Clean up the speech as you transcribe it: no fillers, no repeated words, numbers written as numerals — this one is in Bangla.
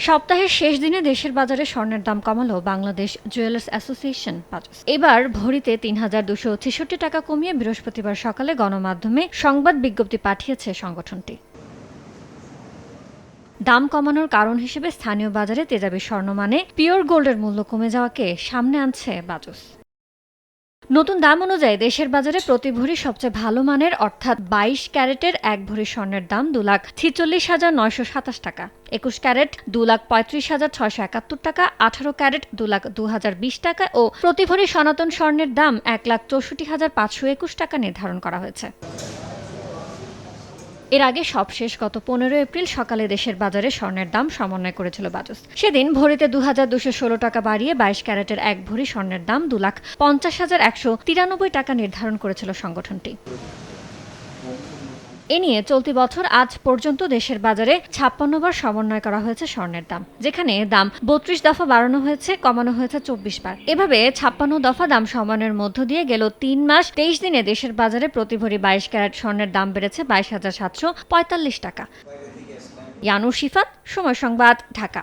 সপ্তাহের শেষ দিনে দেশের বাজারে স্বর্ণের দাম কমালো বাংলাদেশ জুয়েলার্স অ্যাসোসিয়েশন বাজুস। এবার ভরিতে ৩,২৬৬ টাকা কমিয়ে বৃহস্পতিবার সকালে গণমাধ্যমে সংবাদ বিজ্ঞপ্তি পাঠিয়েছে সংগঠনটি। দাম কমানোর কারণ হিসেবে স্থানীয় বাজারে তেজাবি স্বর্ণমানে পিওর গোল্ডের মূল্য কমে যাওয়াকে সামনে আনছে বাজুস। নতুন দাম অনুযায়ী দেশের বাজারে প্রতি ভরি সবচেয়ে ভালো মানের অর্থাৎ ২২ ক্যারেটের ১ ভরি স্বর্ণের দাম ২,৪৬,৯২৭ টাকা, ২১ ক্যারেট ২,৩৫,৬৭১ টাকা, ১৮ ক্যারেট ২,০২,০২০ টাকা ও প্রতি ভরি সনাতন স্বর্ণের দাম ১,৬৪,৫২১ টাকা নির্ধারণ করা হয়েছে। এর আগে সবশেষ গত ১৫ এপ্রিল সকালে দেশের বাজারে স্বর্ণের দাম সমন্বয় করেছিল বাজুস। সেদিন ভরিতে ২,২১৬ টাকা বাড়িয়ে ২২ ক্যারেটের ১ ভরি স্বর্ণের দাম ২,৫০,১৯৩ টাকা নির্ধারণ করেছিল সংগঠনটি। এ নিয়ে চলতি বছর আজ পর্যন্ত দেশের বাজারে ৫৬ বার সমন্বয় করা হয়েছে স্বর্ণের দাম, যেখানে দাম ৩২ দফা বাড়ানো হয়েছে, কমানো হয়েছে ২৪ বার। এভাবে ৫৬ দফা দাম সমন্বয়ের মধ্য দিয়ে গেল ৩ মাস ২৩ দিনে দেশের বাজারে প্রতি ভরি ২২ ক্যারেট স্বর্ণের দাম বেড়েছে ২২,৭৪৫ টাকা। ইয়ানুর শিফাত, সময় সংবাদ, ঢাকা।